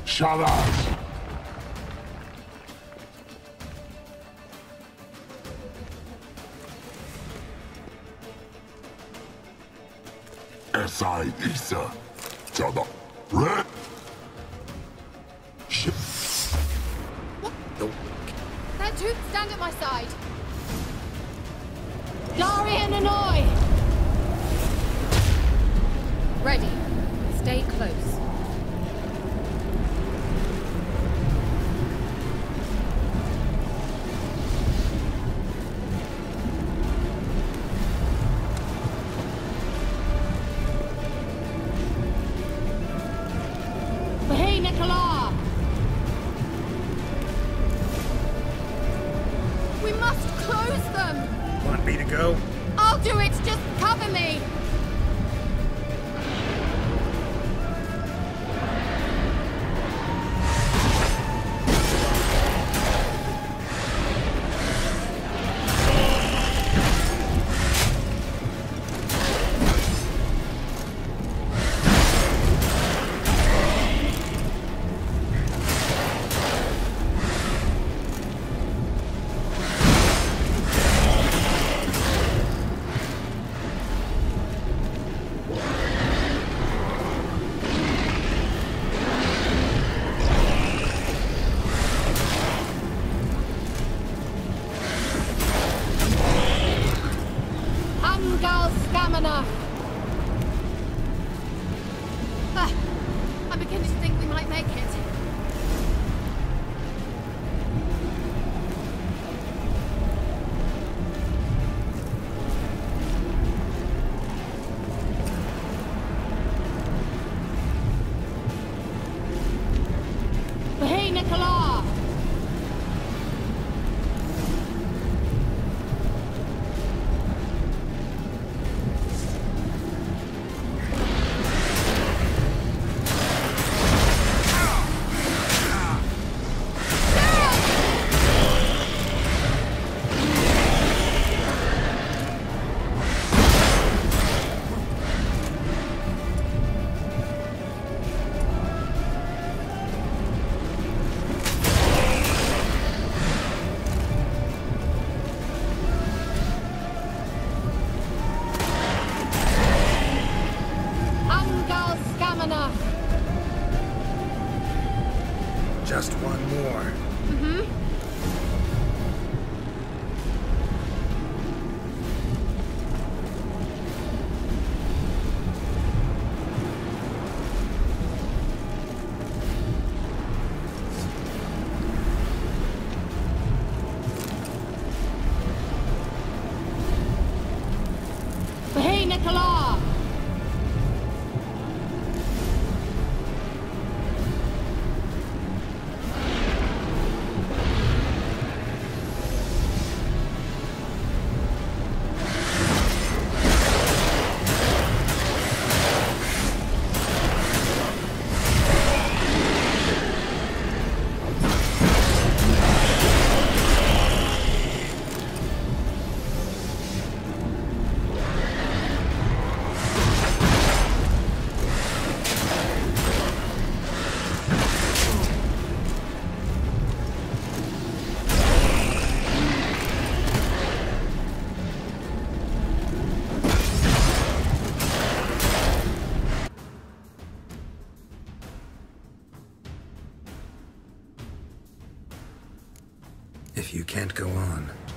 Shut up! S.I. Lisa. Shut up. Red. Shit. What? There, two, stand at my side. Darian and I. Ready. Stay close. We must close them! Want me to go? I'll do it! Just cover me! Stamina! I'm beginning to think we might make it. Hey, Nicola!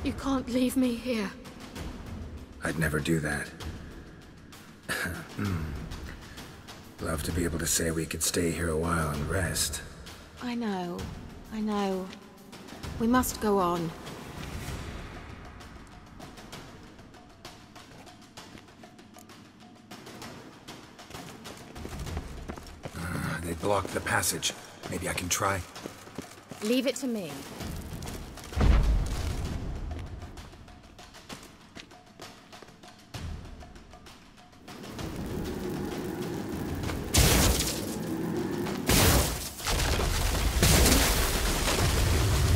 You can't leave me here. I'd never do that. Love to be able to say we could stay here a while and rest. I know. We must go on. They blocked the passage. Maybe I can try. Leave it to me.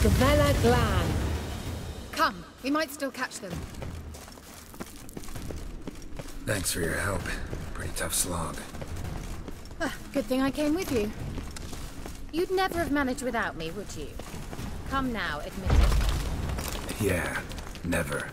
Gavella Glan. Come, we might still catch them. Thanks for your help. Pretty tough slog. Good thing I came with you. You'd never have managed without me, would you? Come now, admit it. Yeah, never.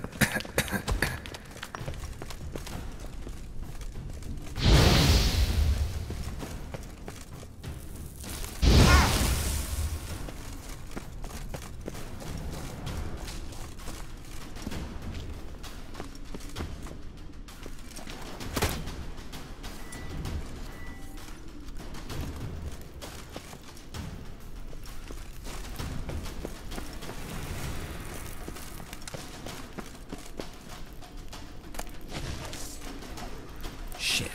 Shit.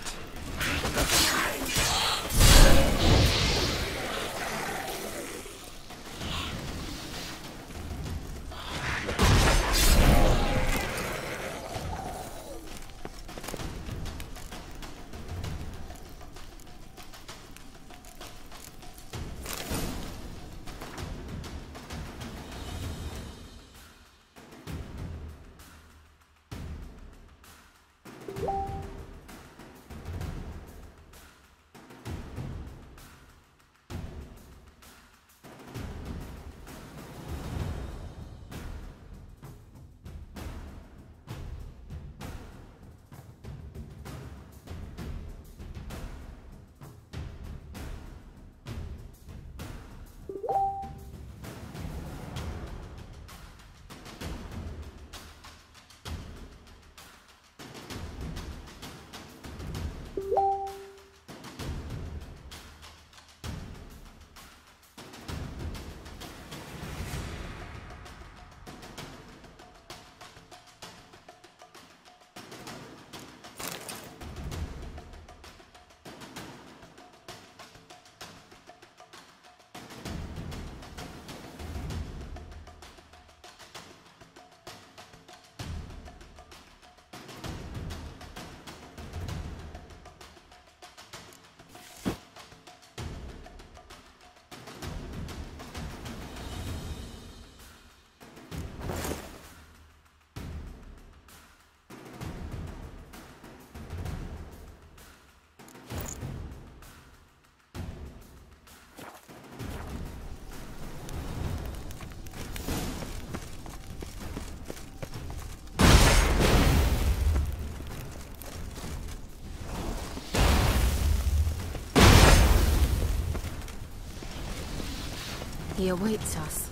He awaits us.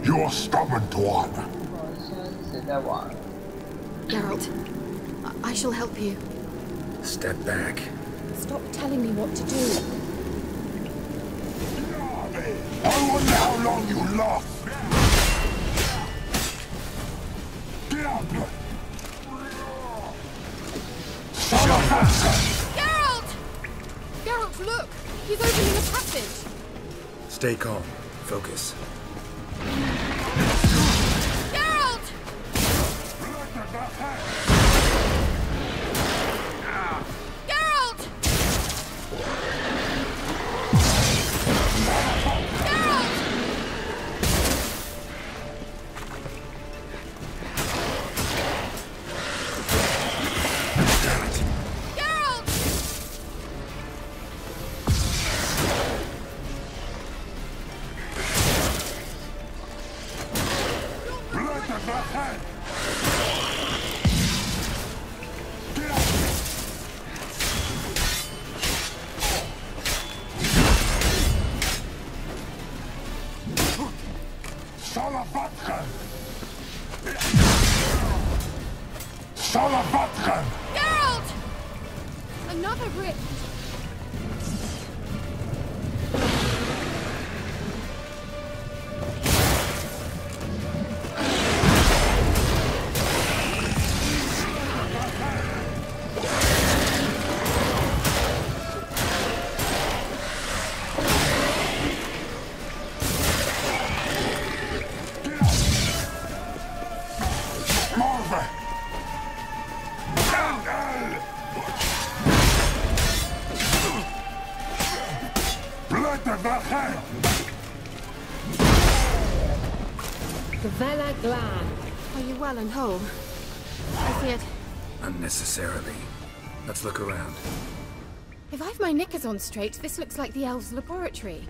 You're stubborn, Tuan. Geralt, I shall help you. Step back. Stop telling me what to do. I wonder how long you last. Get up! Geralt! Geralt, look! He's opening a passage! Stay calm. Focus. Geralt! Geralt! Geralt! shotgun! Geralt! Another rift! Vela Glan. Are you well and whole? I feared... Unnecessarily. Let's look around. If I've my knickers on straight, this looks like the elves' laboratory.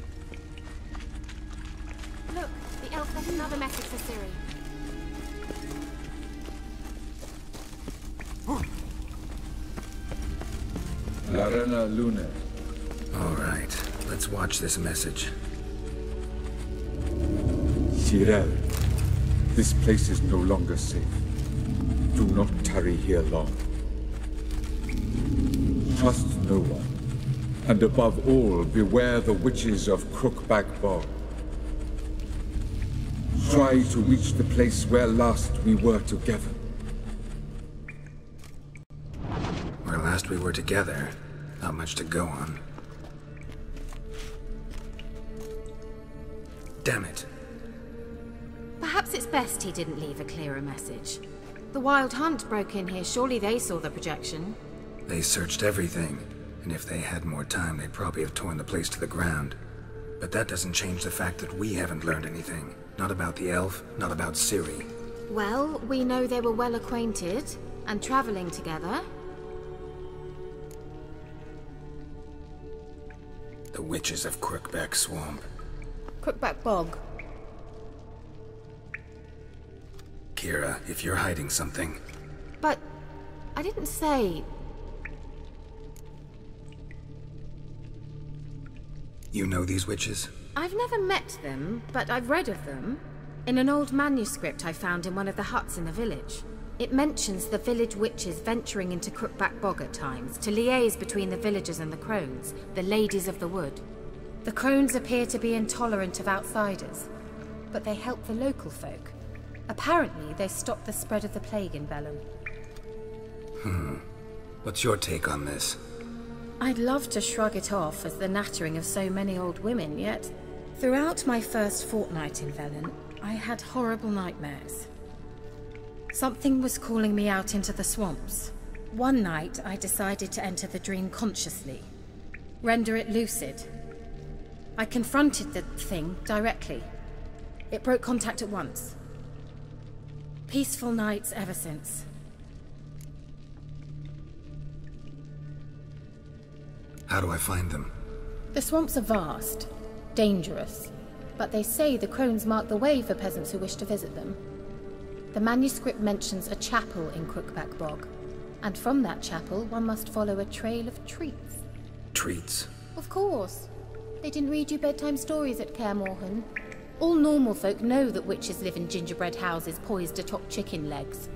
Look, the elf left another message for Ciri. Larena Lune. All right, let's watch this message. Cyril, this place is no longer safe. Do not tarry here long. Trust no one. And above all, beware the witches of Crookback Bog. Try to reach the place where last we were together. Where last we were together, not much to go on. Damn it. Perhaps it's best he didn't leave a clearer message. The Wild Hunt broke in here. Surely they saw the projection. They searched everything, and if they had more time, they'd probably have torn the place to the ground. But that doesn't change the fact that we haven't learned anything. Not about the elf, not about Ciri. Well, we know they were well acquainted, and traveling together. The witches of Crookback Swamp. Crookback Bog. Kira, if you're hiding something... But... I didn't say... You know these witches? I've never met them, but I've read of them. In an old manuscript I found in one of the huts in the village. It mentions the village witches venturing into Crookback Bog at times, to liaise between the villagers and the crones, the ladies of the wood. The crones appear to be intolerant of outsiders, but they help the local folk. Apparently, they stopped the spread of the plague in Velen. What's your take on this? I'd love to shrug it off as the nattering of so many old women, yet throughout my first fortnight in Velen, I had horrible nightmares. Something was calling me out into the swamps. One night, I decided to enter the dream consciously, render it lucid. I confronted the thing directly. It broke contact at once. Peaceful nights ever since. How do I find them? The swamps are vast, dangerous, but they say the crones mark the way for peasants who wish to visit them. The manuscript mentions a chapel in Crookback Bog, and from that chapel one must follow a trail of treats. Treats? Of course. They didn't read you bedtime stories at Kaer Morhen. All normal folk know that witches live in gingerbread houses poised atop chicken legs.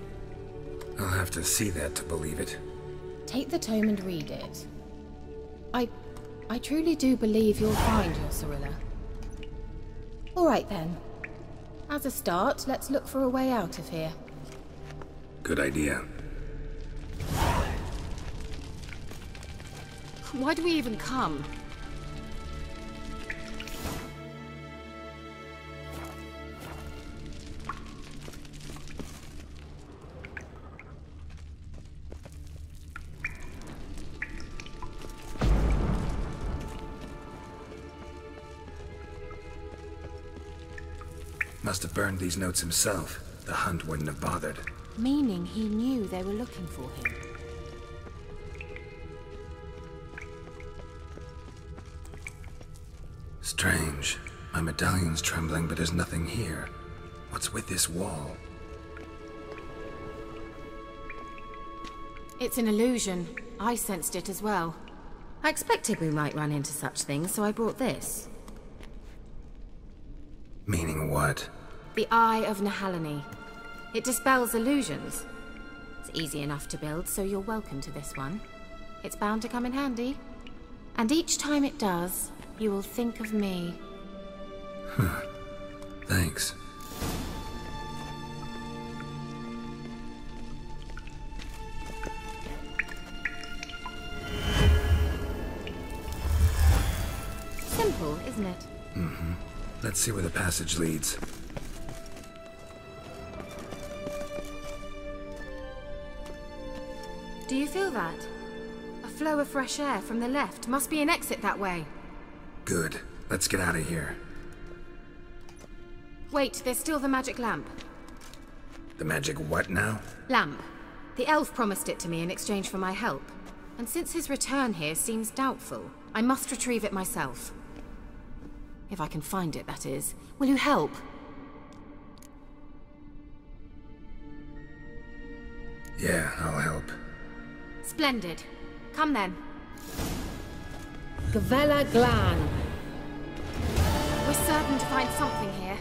I'll have to see that to believe it. Take the tome and read it. I truly do believe you'll find your Cirilla. All right then. As a start, let's look for a way out of here. Good idea. Why do we even come? Must have burned these notes himself. The Hunt wouldn't have bothered. Meaning he knew they were looking for him. Strange. My medallion's trembling, but there's nothing here. What's with this wall? It's an illusion. I sensed it as well. I expected we might run into such things, so I brought this. Meaning what? The Eye of Nehaleni. It dispels illusions. It's easy enough to build, so you're welcome to this one. It's bound to come in handy. And each time it does, you will think of me. Thanks. Simple, isn't it? Mm-hmm. Let's see where the passage leads. Do you feel that? A flow of fresh air from the left. Must be an exit that way. Good. Let's get out of here. Wait, there's still the magic lamp. The magic what now? Lamp. The elf promised it to me in exchange for my help. And since his return here seems doubtful, I must retrieve it myself. If I can find it, that is. Will you help? Yeah, I'll help. Splendid. Come then. Gavella Glan. We're certain to find something here.